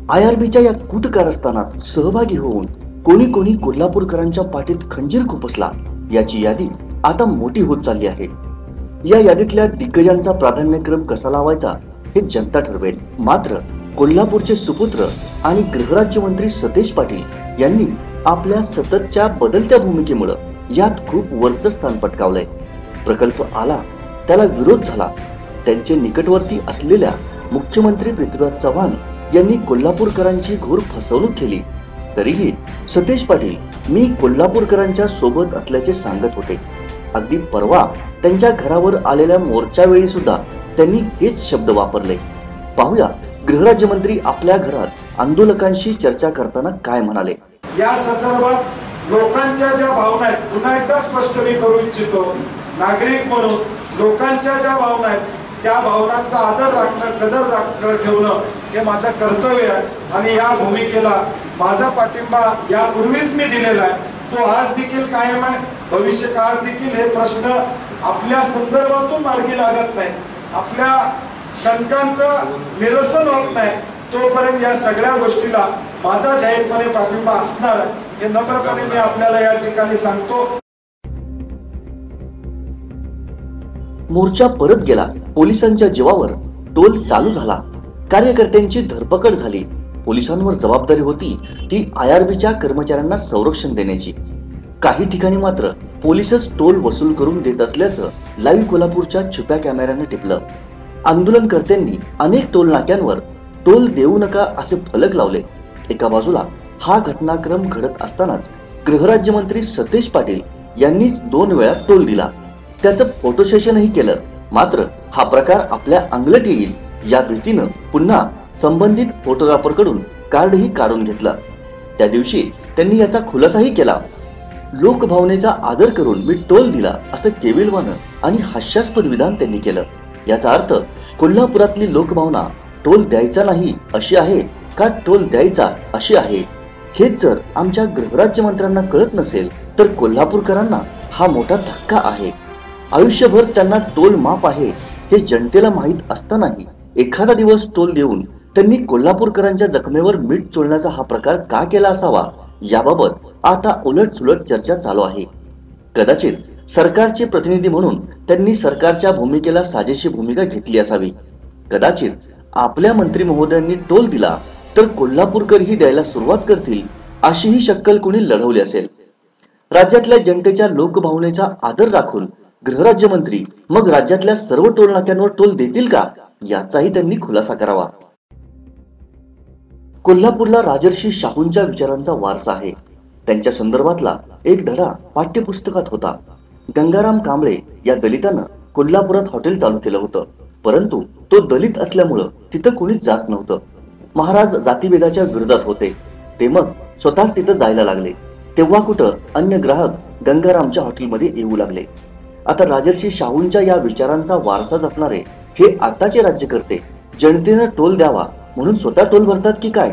IRBच्या या कूट कारस्थानात सहभागी होऊन कोणी कोणी कोल्हापूरकरांच्या पाठीत खंजीर खुपसला याची यादी आता मोठी होत चालली आहे। या यादीतल्या दिग्गजांचा प्राधान्यक्रम कसा लावायचा हे जनता ठरवेल। मात्र कोल्हापूरचे सुपुत्र आणि गृहराज्यमंत्री सतेज पाटील यांनी आपल्या सततच्या बदलत्या भूमिकेमुळे यात खूप वरचं स्थान पटकावलंय। प्रकल्प आला त्याला विरोध झाला। त्यांचे निकटवर्ती असलेल्या मुख्यमंत्री पृथ्वीराज चव्हाण यांनी कोल्हापूरकरांची घोर फसवणूक केली, तरीही सतेज पाटील मी कोल्हापूरकरांच्या सोबत असल्याचे सांगत होते। अगदी परवा त्यांच्या घरावर आलेल्या मोर्चावेळी सुद्धा त्यांनी हेच शब्द वापरले। पाहूया गृहराज्यमंत्री आपल्या घरात आंदोलकांशी चर्चा करताना काय म्हणाले। या संदर्भात लोकांच्या ज्या भावना आहेत पुन्हा एकदा स्पष्ट मी करू इच्छितो। नागरिक म्हणून लोकांच्या ज्या भावना आहेत त्या भावनांचा आदर राखणं, कदर ठेवणं हे माझं कर्तव्य आहे आणि या भूमिकेला माझा पाठिंबा यापूर्वीच मी दिलेला आहे, तो आज देखील कायम आहे। भविष्य काळात देखील हे प्रश्न आपल्या संदर्भातून मार्गी लागत नाही, आपल्या शंकांचं निरसन होत नाही, तोपर्यंत या सगळ्या गोष्टीला माझा जाहीरपणे पाठिंबा असणार आहे हे नम्रपणे मी आपल्याला या ठिकाणी सांगतो। मोर्चा परत गेला, पोलिसांच्या जीवावर टोल चालू झाला, कार्यकर्त्यांची धरपकड झाली। पोलिसांवर जबाबदारी होती ती IRBच्या कर्मचाऱ्यांना संरक्षण देण्याची। काही ठिकाणी मात्र पोलीसच टोल वसूल करून देत असल्याचं लाईव्ह कोल्हापूरच्या छुप्या कॅमेऱ्याने टिपलं। आंदोलनकर्त्यांनी अनेक टोल नाक्यांवर टोल देऊ नका असे फलक लावले। एका बाजूला हा घटनाक्रम घडत असतानाच गृहराज्यमंत्री सतेज पाटील यांनीच 2 वेळा टोल दिला, त्याचं फोटो सेशनही केलं। मात्र हा प्रकार आपल्या अंगलट येईल या भीतीनं पुन्हा संबंधित फोटोग्राफरकडून कार्डही काढून घेतला। त्या दिवशी त्यांनी याचा खुलासाही केला। लोकभावनेचा आदर करून मी टोल दिला असं केविलवानं आणि हास्यास्पद विधान त्यांनी केलं। याचा अर्थ कोल्हापुरातली लोकभावना टोल द्यायचा नाही अशी आहे का टोल द्यायचा अशी आहे, हेच जर आमच्या गृहराज्यमंत्र्यांना कळत नसेल तर कोल्हापूरकरांना हा मोठा धक्का आहे। आयुष्यभर त्यांना टोल माफ आहे हे जनतेला माहीत असतानाही एखादा दिवस टोल देऊन त्यांनी कोल्हापूरकरांच्या जखमेवर मीठ चोळण्याचा हा प्रकार का केला असावा याबाबत आता उलटसुलट चर्चा चालू आहे। कदाचित सरकारचे प्रतिनिधी म्हणून त्यांनी सरकारच्या भूमिकेला साजेशी भूमिका घेतली असावी। कदाचित आपल्या मंत्री महोदयांनी टोल दिला तर कोल्हापूरकरही द्यायला सुरुवात करतील अशीही शक्कल कोणी लढवली असेल। राज्यातल्या जनतेच्या लोकभावनेचा आदर राखून गृहराज्यमंत्री मग राज्यातल्या सर्व टोल नाक्यांवर टोल देतील का याचाही त्यांनी खुलासा करावा। कोल्हापूरला राजर्षी शाहूंच्या विचारांचा वारसा आहे। त्यांच्या संदर्भातला एक धडा पाठ्यपुस्तकात होता। गंगाराम कांबळे या दलितानं कोल्हापुरात हॉटेल चालू केलं होतं, परंतु तो दलित असल्यामुळं तिथं कोणीच जात नव्हतं। महाराज जातीभेदाच्या विरोधात होते, ते मग स्वतःच तिथं जायला लागले। तेव्हा कुठं अन्य ग्राहक गंगारामच्या हॉटेलमध्ये येऊ लागले। आता राजर्षी शाहूंच्या या विचारांचा वारसा जपणारे हे आताचे राज्यकर्ते जनतेनं टोल द्यावा म्हणून स्वतः टोल भरतात की काय?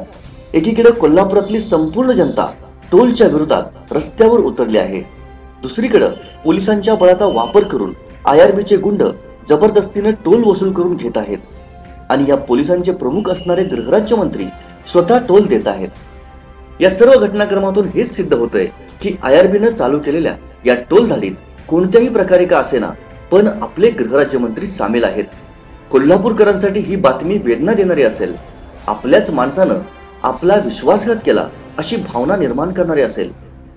एकीकडे कोल्हापुरातली संपूर्ण जनता टोलच्या विरोधात रस्त्यावर उतरली आहे, दुसरीकडे पोलिसांच्या बळाचा वापर करून IRBचे गुंड जबरदस्तीने टोल वसूल करून घेत आहेत आणि या पोलिसांचे प्रमुख असणारे गृहराज्यमंत्री स्वतः टोल देत आहेत। या सर्व घटनाक्रमातून हेच सिद्ध होतंय की IRBनं चालू केलेल्या या टोल धाडीत कोणत्याही प्रकारे का असेना पण आपले गृहराज्यमंत्री सामील आहेत। कोल्हापूरकरांसाठी ही बातमी वेदना देणारी असेल, आपल्याच माणसानं आपला विश्वासघात केला अशी भावना निर्माण करणारी असेल,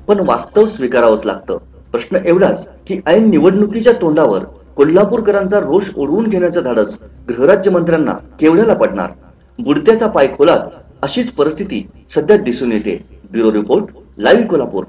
पण वास्तव स्वीकारावंच लागतं। प्रश्न एवढाच की ऐन निवडणुकीच्या तोंडावर कोल्हापूरकरांचा रोष ओढवून घेण्याचं धाडस गृहराज्यमंत्र्यांना केवढ्याला पडणार? बुडत्याचा पाय खोलात अशीच परिस्थिती सध्या दिसून येते। Bureau report, live Kolhapur.